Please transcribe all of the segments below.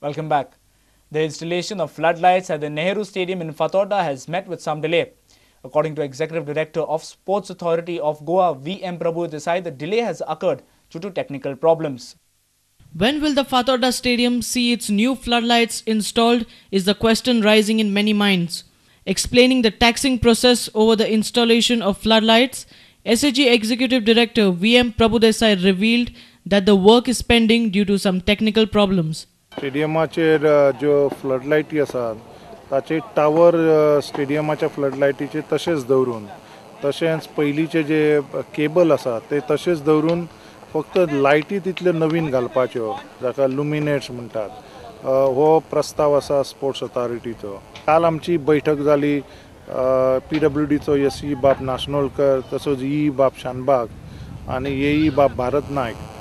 Welcome back. The installation of floodlights at the Nehru Stadium in Fatorda has met with some delay. According to Executive Director of Sports Authority of Goa, V.M. Prabhu Desai, the delay has occurred due to technical problems. When will the Fatorda Stadium see its new floodlights installed is the question rising in many minds. Explaining the taxing process over the installation of floodlights, SAG Executive Director V.M. Prabhu Desai revealed that the work is pending due to some technical problems. स्टेडियमाचेर जो फ्लडलायटी आसा ताचे tower स्टेडियमाच्या फ्लडलायटीचे तशेंच दवरून तशेंच पयलींचे जे cable आसा ते तशेंच दवरून फक्त लायटी तितल्यो नवीन घालपाच्यो जाका लुमिनेट्स म्हणटात हो प्रस्ताव आसा स्पोर्ट्स ऑथॉरिटीचो. काल आमची बैठक जाली PWDचो SE बाब नाशनोलकर तसोच EE बाब शानबाग आनी AE बाब भारत नायक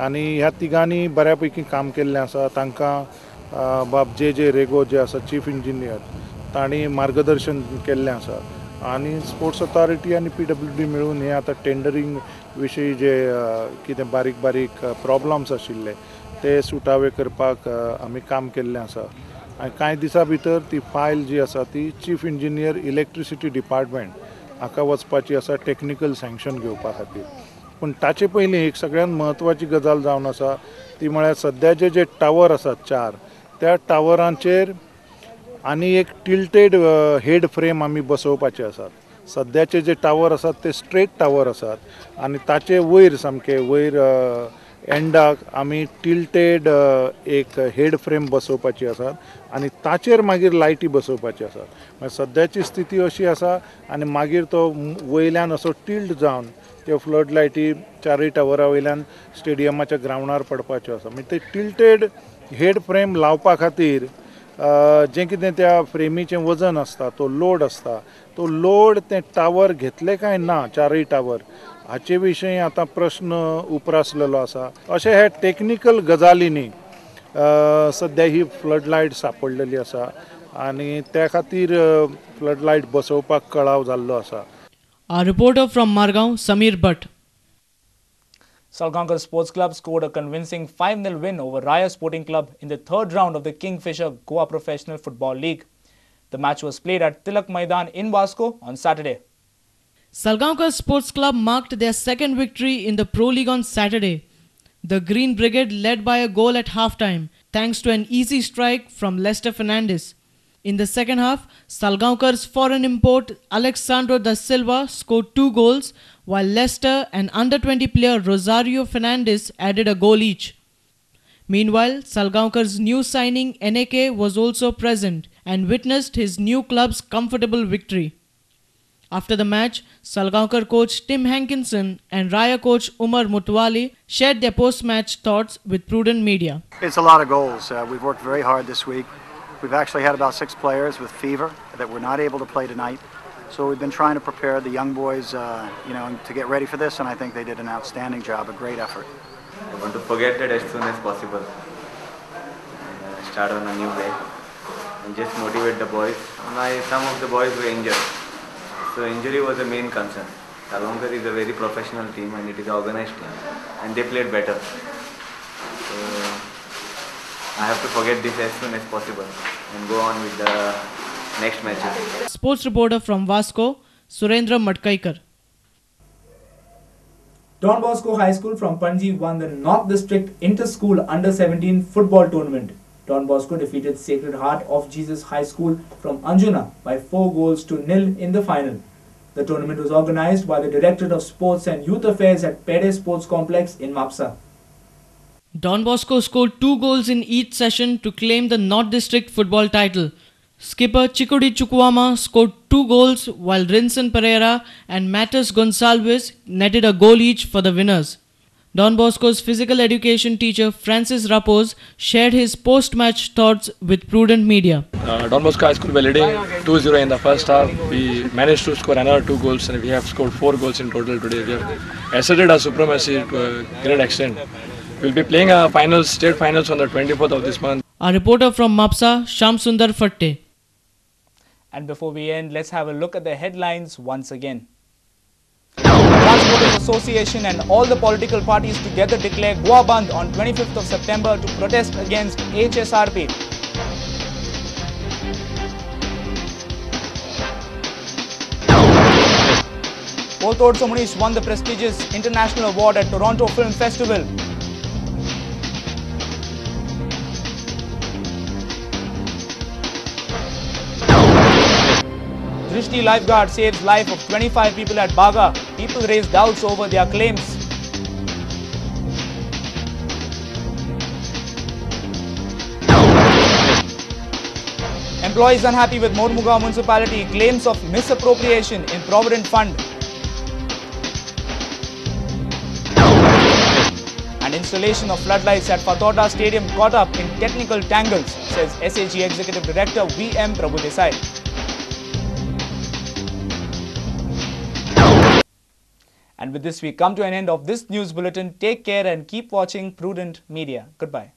आनी ह्या तिगांनी बऱ्यापैकी काम केल्लें आसा. तांकां बाब जे रेगो जे आसा चीफ इंजिनियर तांणी मार्गदर्शन केल्लें आसा आनी स्पोर्ट्स ऑथॉरिटी आनी PWD मेळून हे आतां टेंडरींग विशीं जे कितें बारीक बारीक प्रॉब्लम्स आशिल्ले ते सुटावे करपाक आमी काम केल्लें आसा आनी कांय दिसां भितर ती फायल जी आसा ती चीफ इंजिनियर इलेक्ट्रिसिटी डिपार्टमेंट हाका वचपाची आसा टेक्निकल सँक्शन घेवपा खातीर. पूण ताचे पयलीं एक सगळ्यांत म्हत्वाची गजाल जावन आसा ती म्हळ्यार सद्याचे जे टावर आसात 4 त्या टावरांचेर आनी एक टिल्टेड हेड फ्रेम आमी बसोवपाचे आसात. सद्याचे जे टावर आसात ते स्ट्रेट टावर आसात आनी ताचे वयर सामके वयर एंडाक आमी टिल्टेड एक हेड फ्रेम बसोवपाची आसात आनी ताचेर मागीर लायटी बसोवपाची आसात. म्हणजे सद्याची स्थिती अशी आसा आनी मागीर तो वयल्यान असो टिल्ट जावन त्यो फ्लड लायटी 4 टावरा वयल्यान स्टेडियमाच्या ग्रावंडार पडपाच्यो आसा. म्हणजे ते टिल्टेड हेड फ्रेम लावपा खातीर जें कितें त्या फ्रेमीचें वजन आसता तो लोड ते टावर घेतले काय ना 4 टावर हाचे विशीं आतां प्रश्न उप्रासलेलो आसा. अशे हे टेक्निकल गजालींनी सद्या ही फ्लड लायट सांपडलेली आसा आनी त्या खातीर फ्लड लायट बसोवपाक कळाव जाल्लो आसा. Our reporter from Margaon, Samir Bhatt. Salgaonkar Sports Club scored a convincing 5-0 win over Raya Sporting Club in the third round of the Kingfisher Goa Professional Football League. The match was played at Tilak Maidan in Vasco on Saturday. Salgaonkar Sports Club marked their second victory in the Pro League on Saturday. The Green Brigade led by a goal at halftime, thanks to an easy strike from Lester Fernandez. In the second half, Salgaonkar's foreign import Alexandro da Silva scored 2 goals, while Leicester and under-20 player Rosario Fernandez added a goal each. Meanwhile, Salgaonkar's new signing NAK was also present and witnessed his new club's comfortable victory. After the match, Salgaonkar coach Tim Hankinson and Raya coach Umar Mutwali shared their post-match thoughts with Prudent Media. It's a lot of goals. We've worked very hard this week. We've actually had about 6 players with fever that were not able to play tonight. So we've been trying to prepare the young boys, to get ready for this, and I think they did an outstanding job, a great effort. I want to forget that as soon as possible and start on a new way and just motivate the boys. Some of the boys were injured, so injury was the main concern. Salgaonkar is a very professional team and it is an organized team, and they played better. So I have to forget this as soon as possible and go on with the next matches. Sports reporter from Vasco, Surendra Matkaikar. Don Bosco High School from Panji won the North District Inter-School Under-17 football tournament. Don Bosco defeated Sacred Heart of Jesus High School from Anjuna by 4-0 in the final. The tournament was organized by the Directorate of Sports and Youth Affairs at Pede Sports Complex in Mapsa. Don Bosco scored 2 goals in each session to claim the North District football title. Skipper Chikudi Chukwama scored 2 goals while Rinson Pereira and Matus Gonsalves netted a goal each for the winners. Don Bosco's physical education teacher Francis Rapoz shared his post-match thoughts with Prudent Media. Don Bosco High School were leading 2-0 in the first half. We managed to score another 2 goals and we have scored 4 goals in total today. We have asserted our supremacy to a great extent. We'll be playing our state finals on the 24th of this month. Our reporter from Mapsa, Sham Sundar Fatte. And before we end, let's have a look at the headlines once again. Transporters Association and all the political parties together declare Goa Bandh on 25th of September to protest against HSRP. Pothod Manish won the prestigious international award at Toronto Film Festival. Drishti lifeguard saves life of 25 people at Baga. People raise doubts over their claims. Employees unhappy with Mormuga municipality claims of misappropriation in Provident Fund. And installation of floodlights at Fatauda Stadium caught up in technical tangles, says SAG Executive Director VM Prabhu Desai. And with this, we come to an end of this news bulletin. Take care and keep watching Prudent Media. Goodbye.